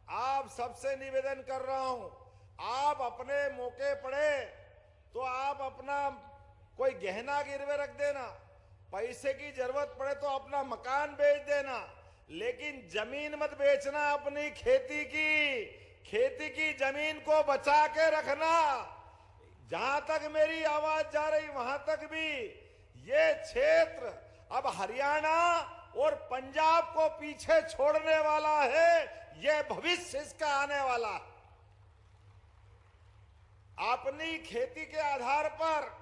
आप सबसे निवेदन कर रहा हूं, आप अपने मौके पड़े तो आप अपना कोई गहना गिरवे रख देना, पैसे की जरूरत पड़े तो अपना मकान बेच देना, लेकिन जमीन मत बेचना। अपनी खेती की जमीन को बचा के रखना। जहां तक मेरी आवाज जा रही वहां तक भी ये क्षेत्र अब हरियाणा और पंजाब को पीछे छोड़ने वाला है। ये भविष्य इसका आने वाला है। अपनी खेती के आधार पर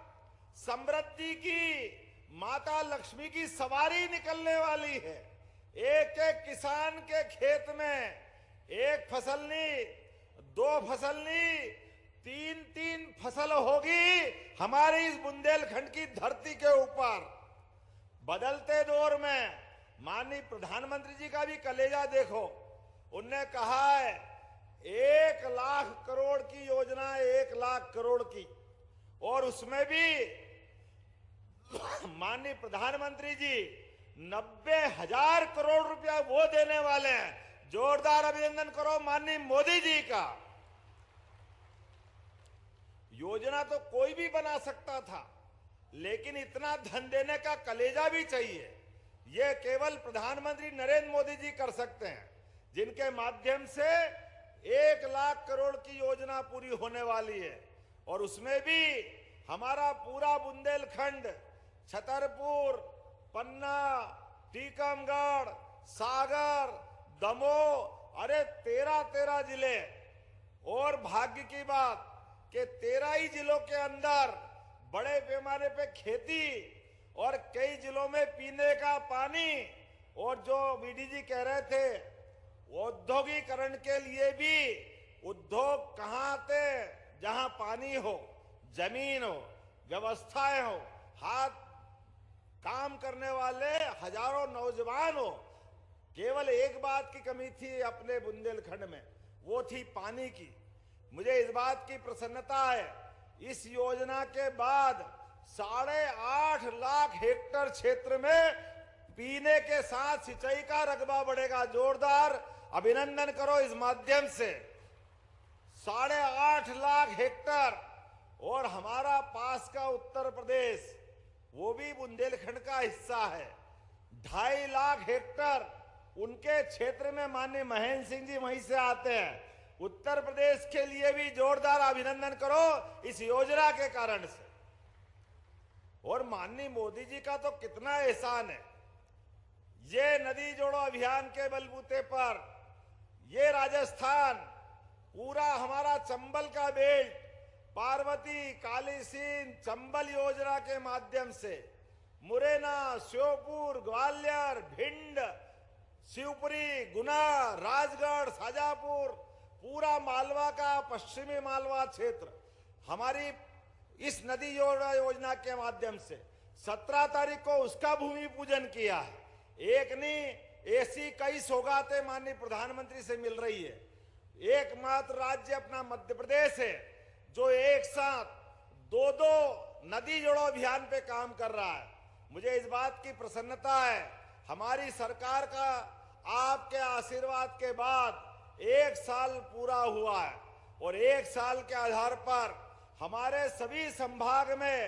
समृद्धि की माता लक्ष्मी की सवारी निकलने वाली है। एक एक किसान के खेत में 1 फसल नहीं, 2 फसल नहीं, 3 फसल होगी हमारी इस बुंदेलखंड की धरती के ऊपर। बदलते दौर में माननीय प्रधानमंत्री जी का भी कलेजा देखो, उनने कहा है 1 लाख करोड़ की योजना है, 1 लाख करोड़ की, और उसमें भी माननीय प्रधानमंत्री जी 90,000 करोड़ रुपया वो देने वाले हैं। जोरदार अभिनंदन करो माननीय मोदी जी का। योजना तो कोई भी बना सकता था, लेकिन इतना धन देने का कलेजा भी चाहिए। ये केवल प्रधानमंत्री नरेंद्र मोदी जी कर सकते हैं, जिनके माध्यम से 1 लाख करोड़ की योजना पूरी होने वाली है और उसमें भी हमारा पूरा बुंदेलखंड, छतरपुर, पन्ना, टीकमगढ़, सागर, दमोह, अरे 13 जिले। और भाग्य की बात कि 13 ही जिलों के अंदर बड़े पैमाने पे खेती और कई जिलों में पीने का पानी, और जो बीडीजी कह रहे थे औद्योगिकरण के लिए भी उद्योग कहाँ आते, जहां पानी हो, जमीन हो, व्यवस्थाएं हो, हाथ काम करने वाले हजारों नौजवान हो। केवल एक बात की कमी थी अपने बुंदेलखंड में, वो थी पानी की। मुझे इस बात की प्रसन्नता है, इस योजना के बाद 8.5 लाख हेक्टेयर क्षेत्र में पीने के साथ सिंचाई का रकबा बढ़ेगा। जोरदार अभिनंदन करो इस माध्यम से। 8.5 लाख हेक्टेयर। और हमारा पास का उत्तर प्रदेश, वो भी बुंदेलखंड का हिस्सा है, 2.5 लाख हेक्टेयर उनके क्षेत्र में। माननीय महेंद्र सिंह जी वहीं से आते हैं। उत्तर प्रदेश के लिए भी जोरदार अभिनंदन करो इस योजना के कारण से। और माननीय मोदी जी का तो कितना एहसान है, ये नदी जोड़ो अभियान के बलबूते पर ये राजस्थान, पूरा हमारा चंबल का बेल्ट, पार्वती, कालीसिंध, चंबल योजना के माध्यम से मुरैना, श्योपुर, ग्वालियर, भिंड, शिवपुरी, गुना, राजगढ़, शाजापुर, पूरा मालवा का पश्चिमी मालवा क्षेत्र हमारी इस नदी जोड़ा योजना के माध्यम से 17 तारीख को उसका भूमि पूजन किया है। एक नहीं, ऐसी कई सौगातें माननीय प्रधानमंत्री से मिल रही है। एकमात्र राज्य अपना मध्य प्रदेश है जो एक साथ 2 नदी जोड़ो अभियान पे काम कर रहा है। मुझे इस बात की प्रसन्नता है, हमारी सरकार का आपके आशीर्वाद के बाद 1 साल पूरा हुआ है और 1 साल के आधार पर हमारे सभी संभाग में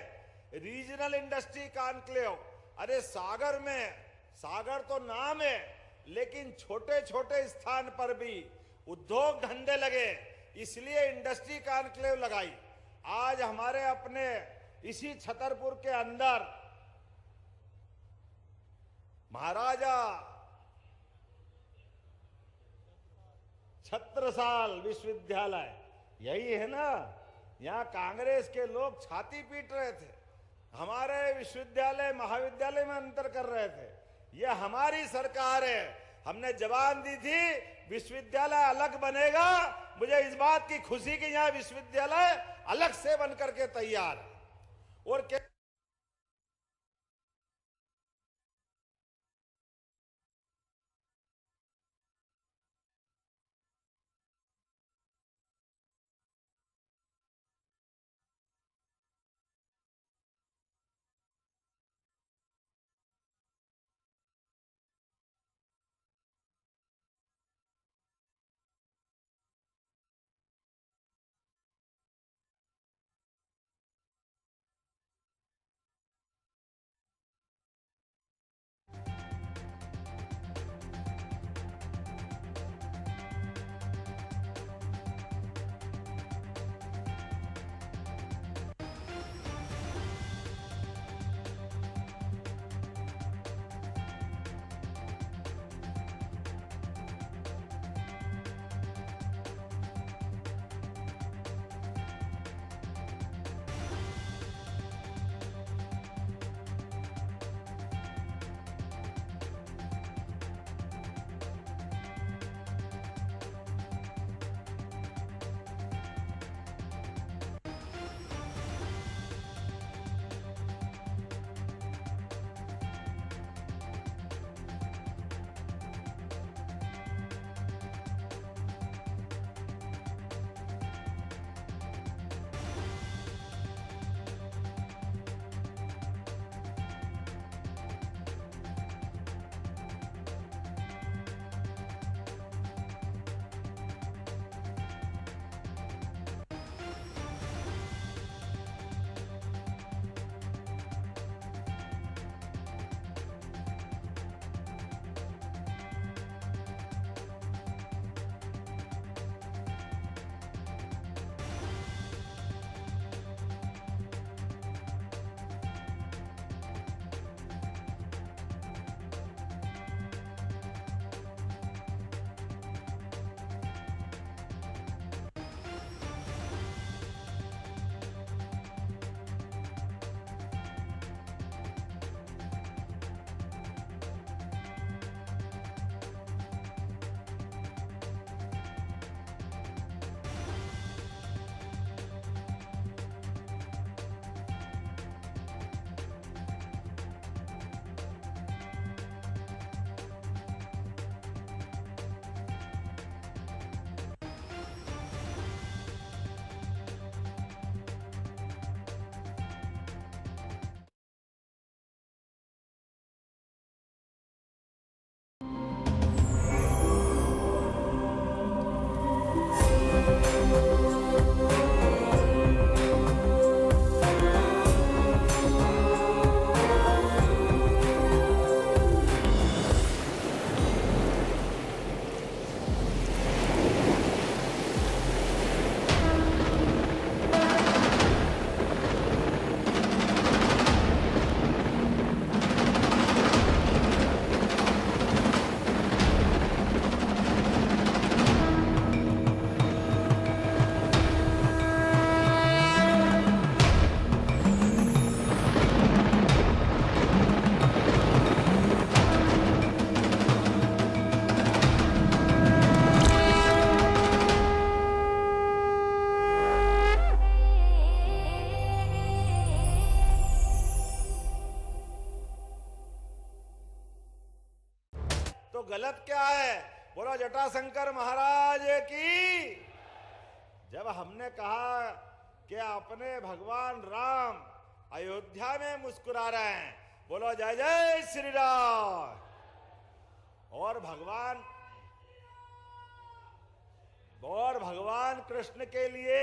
रीजनल इंडस्ट्री कॉन्क्लेव, अरे सागर में, सागर तो नाम है लेकिन छोटे छोटे स्थान पर भी उद्योग धंधे लगे, इसलिए इंडस्ट्री कॉन्क्लेव लगाई। आज हमारे अपने इसी छतरपुर के अंदर महाराजा छत्रसाल विश्वविद्यालय, यही है ना, यहाँ कांग्रेस के लोग छाती पीट रहे थे, हमारे विश्वविद्यालय महाविद्यालय में अंतर कर रहे थे। ये हमारी सरकार है, हमने जवान दी थी विश्वविद्यालय अलग बनेगा। मुझे इस बात की खुशी कि यहाँ विश्वविद्यालय अलग से बनकर के तैयार है। और गलत क्या है? बोलो जटाशंकर महाराज की। जब हमने कहा कि अपने भगवान राम अयोध्या में मुस्कुरा रहे हैं, बोलो जय जय श्री राम। और भगवान कृष्ण के लिए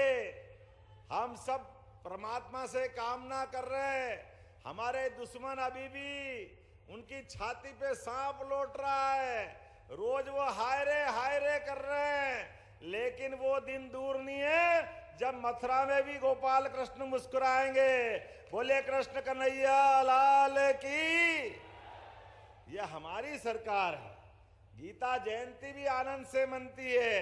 हम सब परमात्मा से कामना कर रहे हैं। हमारे दुश्मन अभी भी उनकी छाती पे सांप लौट रहा है, रोज वो हाय रे कर रहे हैं, लेकिन वो दिन दूर नहीं है जब मथुरा में भी गोपाल कृष्ण मुस्कुराएंगे। बोले कृष्ण कन्हैया लाल की। ये हमारी सरकार है। गीता जयंती भी आनंद से मनती है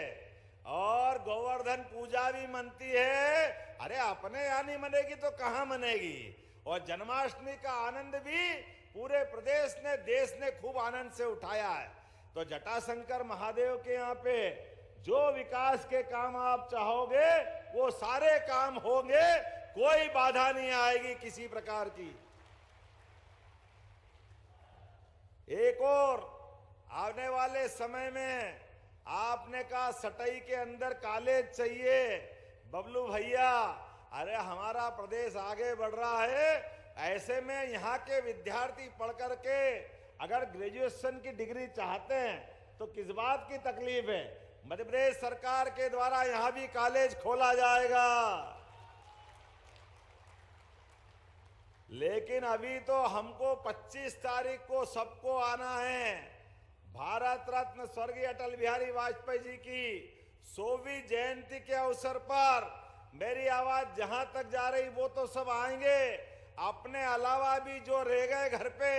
और गोवर्धन पूजा भी मनती है। अरे अपने यहाँ नहीं मनेगी तो कहाँ मनेगी? और जन्माष्टमी का आनंद भी पूरे प्रदेश ने, देश ने खूब आनंद से उठाया है। तो जटाशंकर महादेव के यहाँ पे जो विकास के काम आप चाहोगे वो सारे काम होंगे, कोई बाधा नहीं आएगी किसी प्रकार की। एक और आने वाले समय में आपने कहा सटई के अंदर कॉलेज चाहिए। बबलू भैया, अरे हमारा प्रदेश आगे बढ़ रहा है, ऐसे में यहाँ के विद्यार्थी पढ़ करके अगर ग्रेजुएशन की डिग्री चाहते हैं तो किस बात की तकलीफ है? मध्य प्रदेश सरकार के द्वारा यहाँ भी कॉलेज खोला जाएगा। लेकिन अभी तो हमको 25 तारीख को सबको आना है। भारत रत्न स्वर्गीय अटल बिहारी वाजपेयी जी की 100वीं जयंती के अवसर पर मेरी आवाज जहां तक जा रही वो तो सब आएंगे। अपने अलावा भी जो रह गए घर पे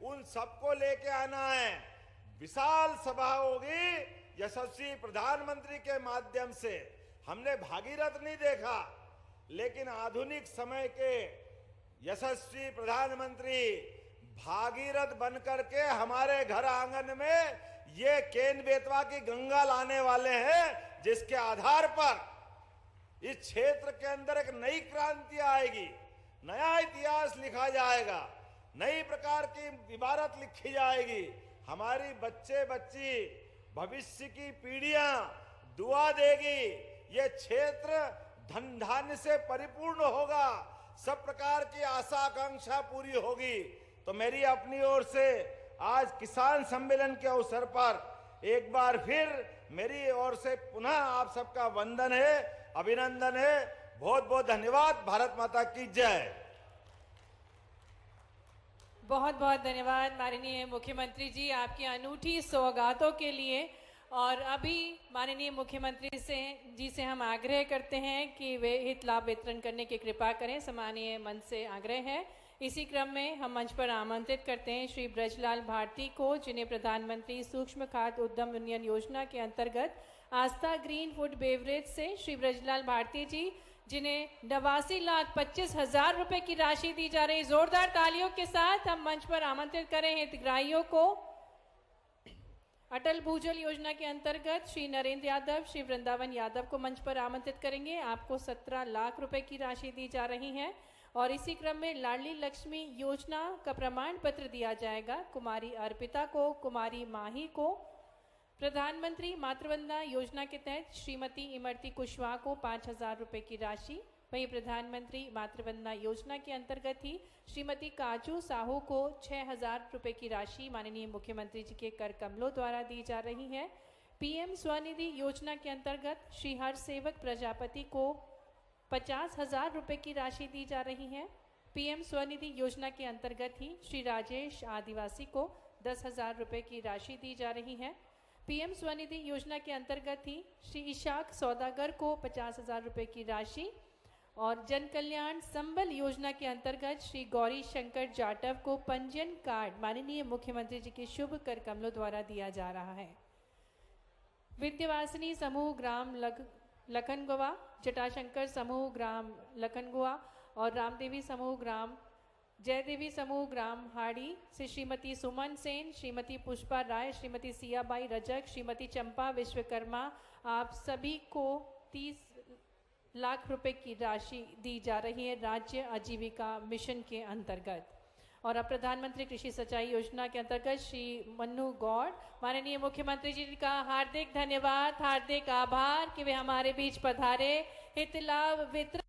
उन सबको लेके आना है। विशाल सभा होगी यशस्वी प्रधानमंत्री के माध्यम से। हमने भागीरथ नहीं देखा, लेकिन आधुनिक समय के यशस्वी प्रधानमंत्री भागीरथ बनकर के हमारे घर आंगन में ये केन बेतवा की गंगा लाने वाले हैं, जिसके आधार पर इस क्षेत्र के अंदर एक नई क्रांति आएगी, नया इतिहास लिखा जाएगा, नई प्रकार की इबारत लिखी जाएगी। हमारी बच्चे बच्ची भविष्य की पीढ़ियां दुआ देगी। ये क्षेत्र धन धान्य से परिपूर्ण होगा, सब प्रकार की आशा आकांक्षा पूरी होगी। तो मेरी अपनी ओर से आज किसान सम्मेलन के अवसर पर एक बार फिर मेरी ओर से पुनः आप सबका वंदन है, अभिनंदन है। बहुत बहुत धन्यवाद। भारत माता की जय। बहुत बहुत धन्यवाद माननीय मुख्यमंत्री जी आपकी अनूठी सौगातों के लिए। और अभी माननीय मुख्यमंत्री जी से हम आग्रह करते हैं कि वे हित लाभ वितरण करने की कृपा करें, सम्मानीय मंच से आग्रह है। इसी क्रम में हम मंच पर आमंत्रित करते हैं श्री ब्रजलाल भारती को, जिन्हें प्रधानमंत्री सूक्ष्म खाद्य उद्यम उन्नयन योजना के अंतर्गत आस्था ग्रीन फूड बेवरेज से श्री ब्रजलाल भारती जी, जिन्हें 82,25,000 रुपए की राशि दी जा रही। जोरदार तालियों के साथ हम मंच पर आमंत्रित करें हितग्राहियों को। अटल भूजल योजना के अंतर्गत श्री नरेंद्र यादव, श्री वृंदावन यादव को मंच पर आमंत्रित करेंगे। आपको 17 लाख रुपए की राशि दी जा रही है। और इसी क्रम में लाडली लक्ष्मी योजना का प्रमाण पत्र दिया जाएगा कुमारी अर्पिता को, कुमारी माही को। प्रधानमंत्री मातृवंदना योजना के तहत श्रीमती इमरती कुशवाहा को 5,000 रुपए की राशि। वहीं प्रधानमंत्री मातृवंदना योजना के अंतर्गत ही श्रीमती काजू साहू को 6,000 रुपए की राशि माननीय मुख्यमंत्री जी के कर कमलों द्वारा दी जा रही है। पीएम स्वनिधि योजना के अंतर्गत श्री हर सेवक प्रजापति को 50,000 रुपए की राशि दी जा रही है। पीएम स्वनिधि योजना के अंतर्गत ही श्री राजेश आदिवासी को 10,000 रुपए की राशि दी जा रही है। पीएम स्वनिधि योजना के अंतर्गत ही श्री इशाक सौदागर को 50,000 रुपए की राशि। और जन कल्याण संबल योजना के अंतर्गत श्री गौरी शंकर जाटव को पंजीयन कार्ड माननीय मुख्यमंत्री जी के शुभ कर कमलों द्वारा दिया जा रहा है। विद्यावासिनी समूह ग्राम लखनगोवा, जटाशंकर समूह ग्राम लखनगोवा और रामदेवी समूह ग्राम जयदेवी समूह ग्राम हाड़ी से श्रीमती सुमन सेन, श्रीमती पुष्पा राय, श्रीमती सियाबाई रजक, श्रीमती चंपा विश्वकर्मा, आप सभी को 30 लाख रुपए की राशि दी जा रही है राज्य आजीविका मिशन के अंतर्गत। और अब प्रधानमंत्री कृषि सिंचाई योजना के अंतर्गत श्री मन्नू गौड़, माननीय मुख्यमंत्री जी का हार्दिक धन्यवाद, हार्दिक आभार कि वे हमारे बीच पधारे, हित लाभ वितरण